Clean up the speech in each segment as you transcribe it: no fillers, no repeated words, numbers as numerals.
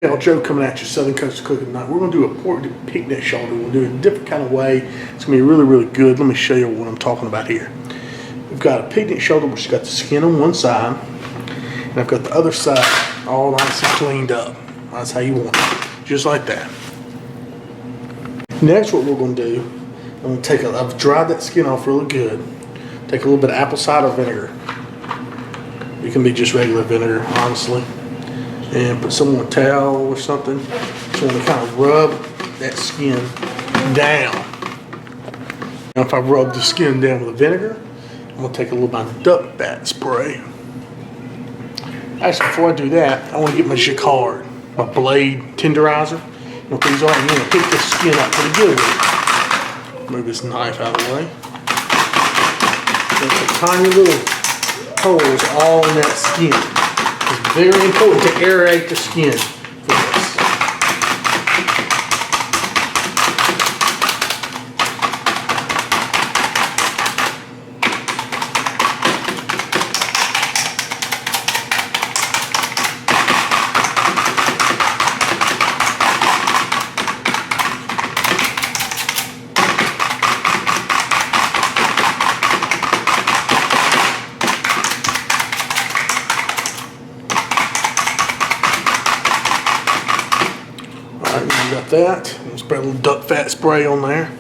Joe coming at you, Southern Coast Cooking Tonight. We're going to do a pork picnic shoulder. We'll do it a different kind of way. It's going to be really, really good. Let me show you what I'm talking about here. We've got a picnic shoulder which has got the skin on one side, and I've got the other side all nice and cleaned up. That's how you want it, just like that. Next, what we're going to do, I'm going to take I've dried that skin off really good. Take a little bit of apple cider vinegar. It can be just regular vinegar, honestly. And put some on a towel or something. Just want to kind of rub that skin down. Now if I rub the skin down with the vinegar, I'm going to take a little bit of duck fat spray. Actually, before I do that, I want to get my jacquard, my blade tenderizer. And what these are, I'm going to pick this skin up pretty good with it. Move this knife out of the way. There's tiny little holes all in that skin. It's very important to aerate the skin for this. You got that. We'll spread a little duck fat spray on there.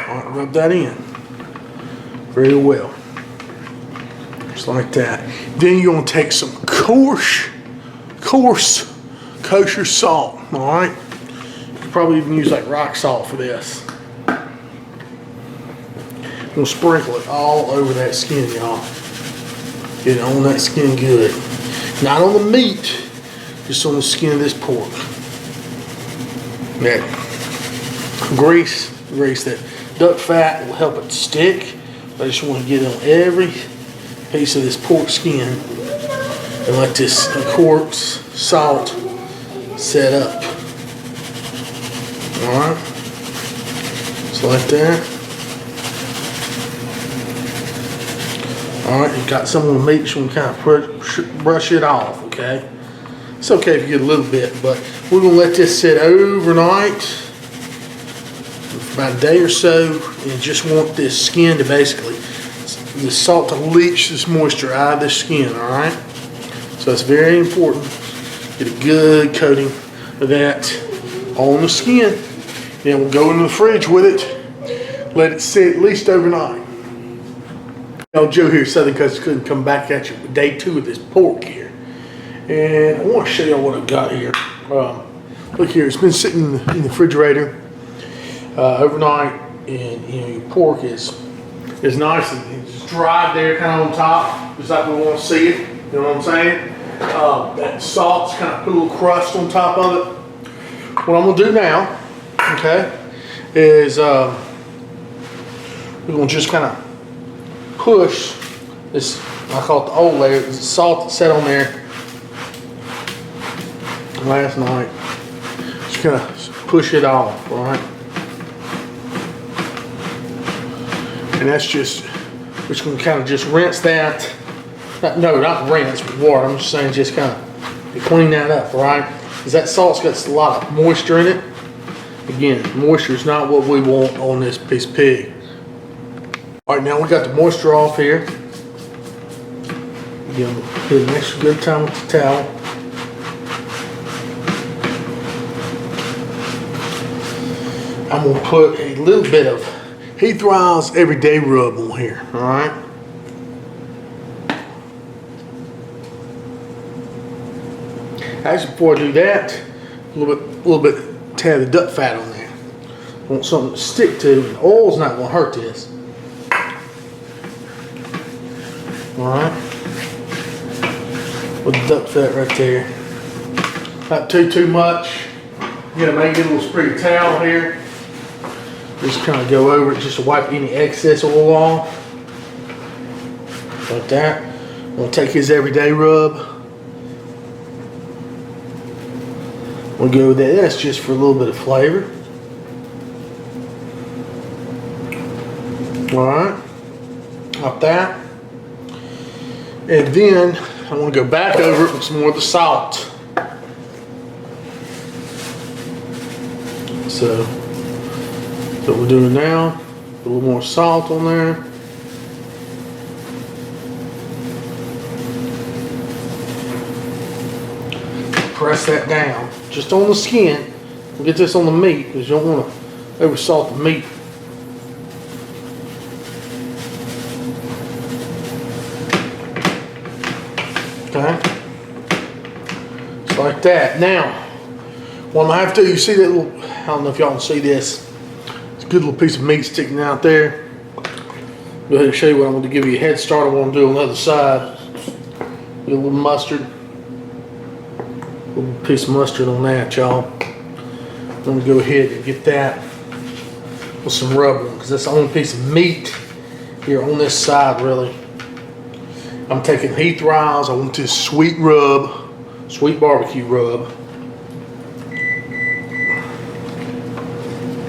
Alright, rub that in very well. Just like that. Then you're going to take some coarse kosher salt. Alright? You could probably even use like rock salt for this. We'll sprinkle it all over that skin, y'all. Get it on that skin good. Not on the meat, just on the skin of this pork. That grease, that duck fat will help it stick. I just want to get on every piece of this pork skin and let this coarse salt set up. Alright, just like that. Alright, you got some on the meat, so you can kind of brush it off, okay? It's okay if you get a little bit, but we're going to let this sit overnight, about a day or so, and just want this skin to basically, the salt to leach this moisture out of the skin, alright? So it's very important. Get a good coating of that on the skin. Then we'll go into the fridge with it, let it sit at least overnight. Joe here, Southern Coast Cooking, come back at you with day 2 of this pork here. And I want to show you what I've got here. Look here, it's been sitting in the refrigerator overnight, and your pork is nice and it's dry there kind of on top, just like we want to see it. You know what I'm saying? That salt's kind of put a little crust on top of it. What I'm going to do now, okay, is we're going to just kind of push this, I call it the old layer, the salt that sat on there last night. Just kind of push it off, right? And that's just, we're just going to kind of just rinse that. No, not rinse with water. I'm just saying just kind of clean that up, right? Because that salt's got a lot of moisture in it. Again, moisture is not what we want on this piece of pig. All right, now we got the moisture off here. Again, give it an extra good time with the towel. I'm gonna put a little bit of Heath-Riles Everyday Rub on here. All right. Actually, before I do that, a little bit tad of duck fat on there. I want something to stick to. The oil's not gonna hurt this. Alright, with the duck fat right there. Not too much. You gotta make it a little spray towel here. Just kind of go over it just to wipe any excess oil off. Like that. I'm gonna take his Everyday Rub. We'll go with that. That's just for a little bit of flavor. Alright, like that. And then I'm gonna go back over it with some more of the salt. So what we're doing now, a little more salt on there. Press that down, just on the skin. We'll get this on the meat because you don't want to over salt the meat. Okay, just like that. Now, what I'm gonna have to do, you see that little, I don't know if y'all can see this. It's a good little piece of meat sticking out there. Go ahead and show you what I'm going to give you a head start. I want to do on the other side. Get a little mustard. A little piece of mustard on that, y'all. I'm going to go ahead and get that with some rub on because that's the only piece of meat here on this side, really. I'm taking Heath Riles. I want this sweet rub, sweet barbecue rub.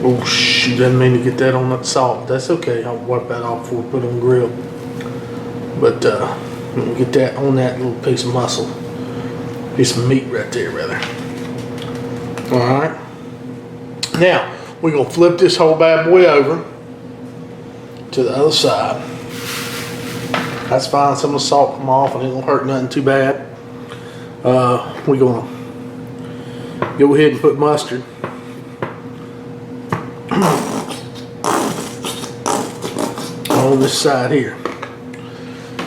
Oh shoot, didn't mean to get that on that salt. That's okay, I'll wipe that off before we put it on the grill. But we'll get that on that little piece of muscle. Piece of meat right there, rather. Alright. Now, we're going to flip this whole bad boy over to the other side. That's fine, some of the salt come off and it won't hurt nothing too bad. We're going to go ahead and put mustard on this side here.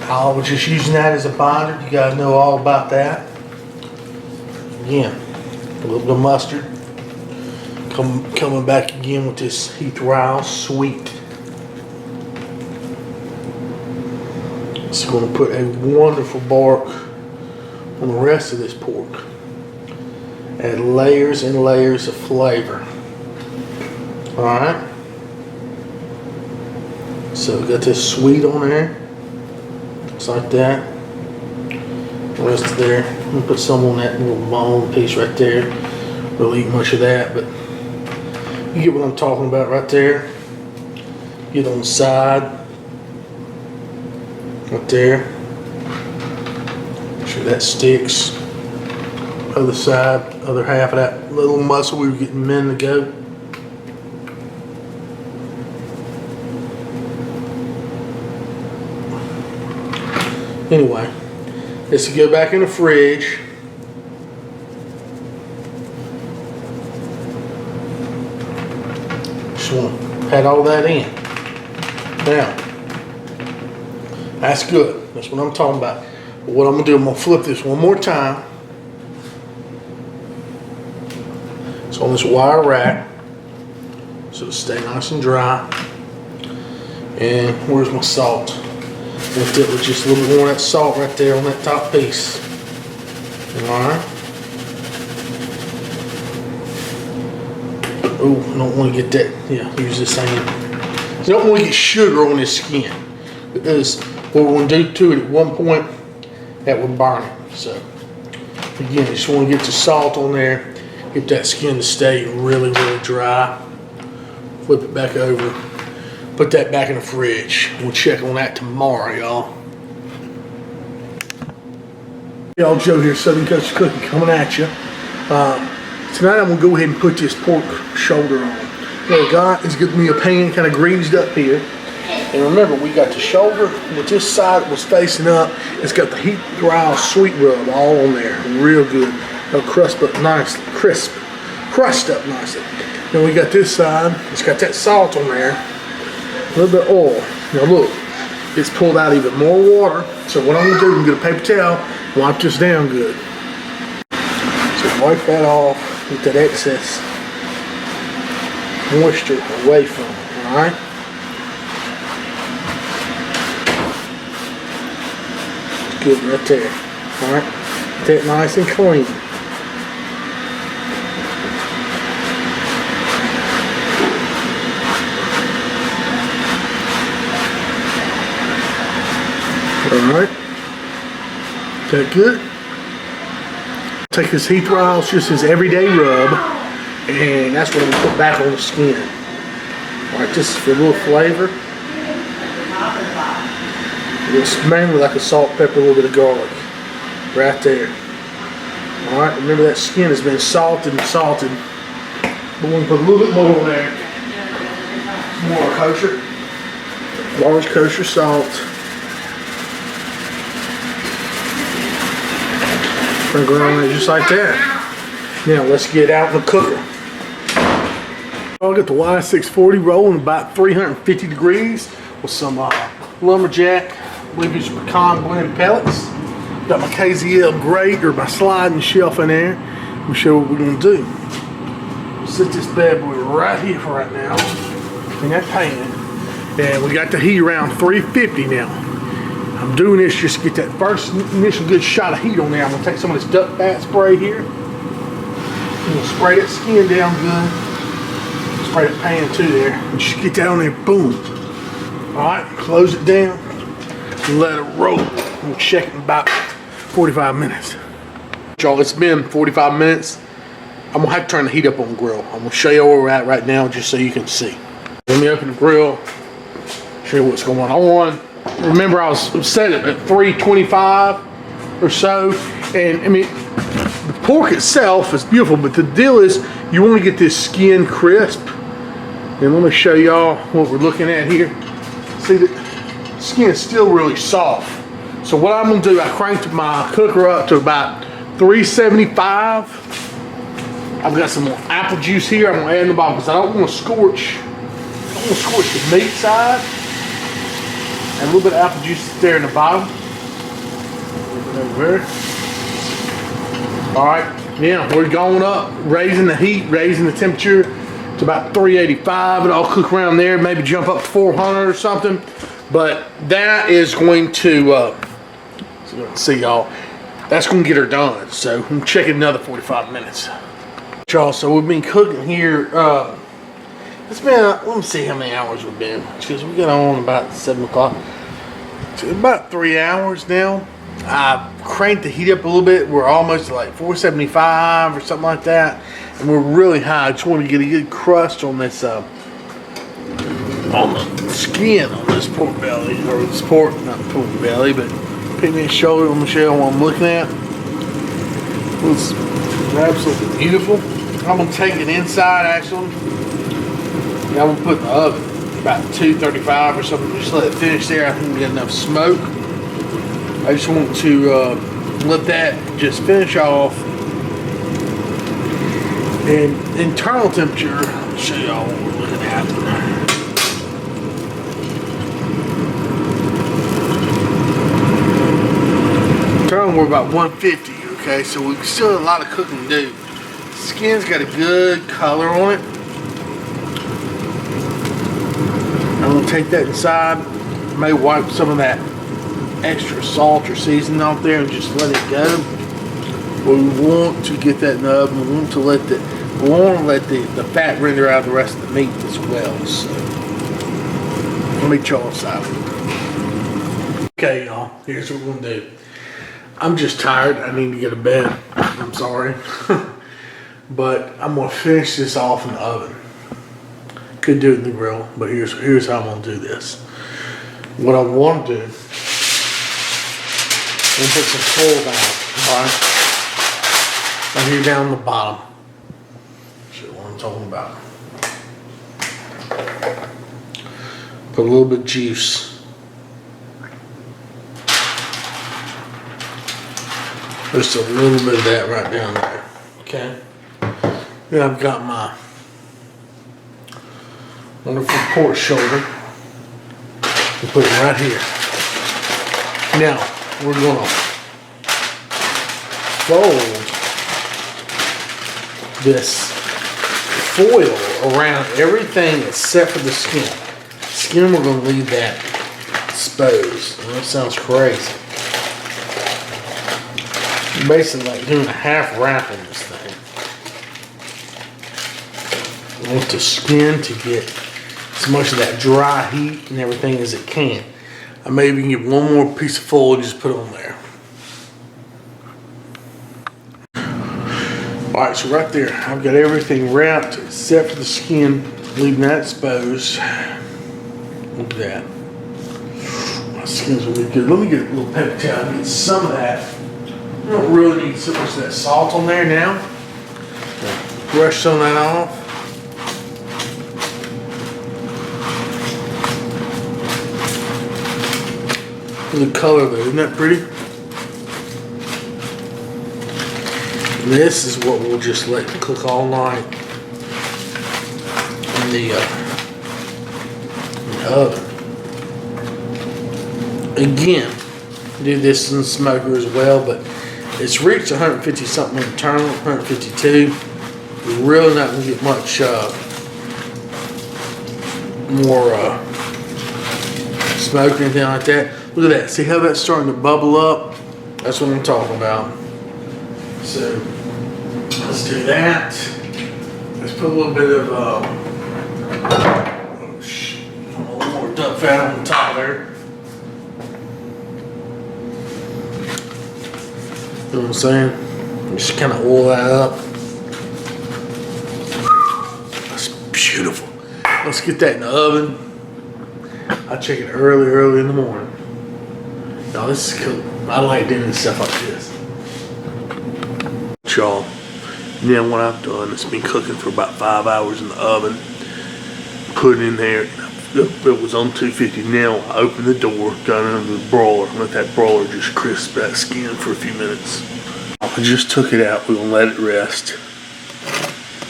I was just using that as a binder. You guys know all about that. Again, a little bit of mustard. Coming back again with this Heath Riles sweet. It's going to put a wonderful bark on the rest of this pork. Add layers and layers of flavor. Alright. So we got this sweet on there. Just like that. The rest of there. I'm going to put some on that little bone piece right there. We'll eat much of that, but you get what I'm talking about right there. Get on the side. Right there. Make sure that sticks. Other side, other half of that little muscle we were getting a minute ago. Anyway, this will go back in the fridge. Just want to pat all that in. Now, that's good. That's what I'm talking about. But what I'm going to do, I'm going to flip this one more time. It's on this wire rack, so it'll stay nice and dry. And where's my salt? Lift it with just a little more of that salt right there on that top piece. Alright. Oh, I don't want to get that. Yeah, use this hand. You don't want to get sugar on this skin, because what we're going to do to it at one point, that will burn it. So, again, you just want to get the salt on there, get that skin to stay really, really dry. Flip it back over. Put that back in the fridge. We'll check on that tomorrow, y'all. Y'all, Joe here, Southern Coast Cooking, coming at you. Tonight I'm gonna go ahead and put this pork shoulder on. What I got is giving me a pan kind of greased up here. And remember, we got the shoulder with this side was facing up. It's got the Heath Riles sweet rub all on there, real good. It'll crust up nice, crust up nicely. Then we got this side. It's got that salt on there. A little bit of oil. Now look, it's pulled out even more water. So what I'm gonna do, I'm gonna get a paper towel, wipe this down good. So wipe that off, get that excess moisture away from it, all right? Good right there, all right? Get that nice and clean. Alright, that good? Take this Heath Riles, just his everyday rub, and that's what I'm going to put back on the skin. Alright, just for a little flavor. It's mainly like a salt, pepper, a little bit of garlic. Right there. Alright, remember that skin has been salted and salted. But we're going to put a little bit more on there. More kosher. Large kosher salt. Sprinkle on it just like that. Now let's get out in the cooker. I'll get the Y640 rolling about 350 degrees with some lumberjack, I believe it's pecan blend pellets. Got my KZL grate or my sliding shelf in there. We'll show what we're going to do. We'll set this bad boy right here for right now in that pan. And we got the heat around 350 now. I'm doing this just to get that first initial good shot of heat on there. I'm going to take some of this duck bat spray here. I'm going to spray that skin down good. Spray that pan too there. And just get that on there, boom. Alright, close it down and let it roll. We'll check it in about 45 minutes. Y'all, it's been 45 minutes. I'm going to have to turn the heat up on the grill. I'm going to show you where we're at right now just so you can see. Let me open the grill, show you what's going on. Remember, I was set at 325 or so. And I mean, the pork itself is beautiful, but the deal is you want to get this skin crisp. And let me show y'all what we're looking at here. See, the skin is still really soft. So what I'm going to do, I cranked my cooker up to about 375. I've got some more apple juice here. I'm going to add in the bottom because I don't want to scorch. I don't want to scorch the meat side. And a little bit of apple juice there in the bottom. A little bit over there. All right, yeah, we're going up, raising the heat, raising the temperature to about 385. It'll all cook around there, maybe jump up to 400 or something. But that is going to, see y'all, that's going to get her done. So I'm checking another 45 minutes. Y'all, so we've been cooking here. It's been, let me see how many hours we've been. Because we got on about 7 o'clock. So about 3 hours now. I cranked the heat up a little bit. We're almost at like 475 or something like that. And we're really high. I just want to get a good crust on this, on the skin on this pork belly. Or this pork, not pork belly, but picnic shoulder on the shell what I'm looking at. It's absolutely beautiful. I'm going to take it inside actually. And I'm going to put it in the oven about 235 or something. Just let it finish there. I think we get enough smoke. I just want to let that just finish off. And internal temperature, I'll show y'all what we're looking at. Internal, we're about 150, okay? So we still have a lot of cooking to do. Skin's got a good color on it. I'm going to take that inside. May wipe some of that extra salt or seasoning out there and just let it go. We want to get that in the oven. We want to let the fat render out the rest of the meat as well. So let me check inside. Okay, y'all. Here's what we're gonna do. I'm just tired. I need to get to bed. I'm sorry, but I'm gonna finish this off in the oven. Could do it in the grill, but here's how I'm gonna do this. What I want to do. And put some coal down, alright? Right here down the bottom. See what I'm talking about. Put a little bit of juice. Just a little bit of that right down there. Okay? Then I've got my wonderful pork shoulder. And put it right here. Now, we're going to fold this foil around everything except for the skin. Skin, we're going to leave that exposed. That sounds crazy. Basically like doing a half wrap on this thing. I want the skin to get as much of that dry heat and everything as it can. I may even get one more piece of foil and just put it on there. Alright, so right there, I've got everything wrapped except for the skin, leaving that exposed. Look at that. My skin's gonna be good. Let me get a little paper towel and get some of that. I don't really need so much of that salt on there now. Brush some of that off. The color though, isn't that pretty? This is what we'll just let cook all night in the oven. Again, do this in the smoker as well, but it's reached 150 something internal, 152. We're really not going to get much more smoke or anything like that. Look at that. See how that's starting to bubble up? That's what I'm talking about. So let's do that. Let's put a little bit of a little more duck fat on the top there. You know what I'm saying? Just kind of oil that up. That's beautiful. Let's get that in the oven. I check it early in the morning. Now this is cool. I like doing stuff like this. Y'all, then what I've done, it's been cooking for about 5 hours in the oven. Put it in there. It was on 250. Now I open the door, got it under the broiler, and let that broiler just crisp that skin for a few minutes. I just took it out. We're gonna let it rest.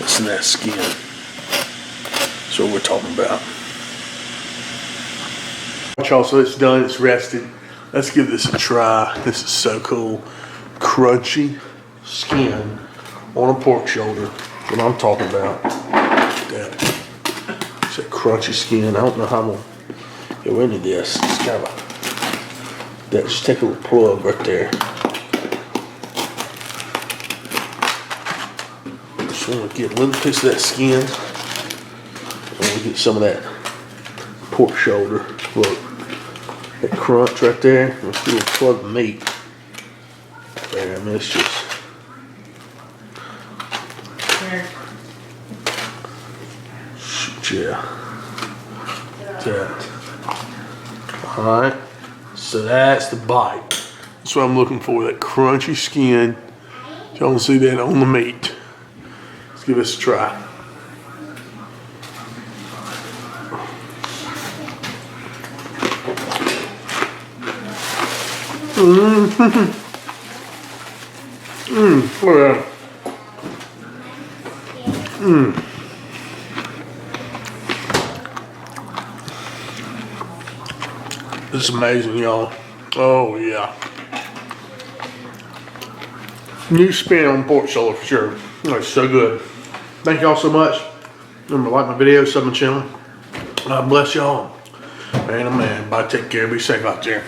Listen to that skin. That's what we're talking about. Y'all, so it's done. It's rested. Let's give this a try. This is so cool. Crunchy skin on a pork shoulder. What I'm talking about. That. It's that crunchy skin. I don't know how I'm gonna go into this. It's kind of a, that. Just take a little plug right there. Just want to get a little piece of that skin. I want to get some of that pork shoulder. Look, that crunch right there. Let's do a plug of meat. There, I mean, it's just. Yeah. That. Alright. So that's the bite. That's what I'm looking for, that crunchy skin. Y'all can see that on the meat. Let's give this a try. Look at that. This is amazing, y'all. Oh, yeah. New spin on pork shoulder for sure. It's so good. Thank y'all so much. Remember to like my video, sub my channel. God bless y'all. Man, oh man. Bye. Take care. Be safe out there.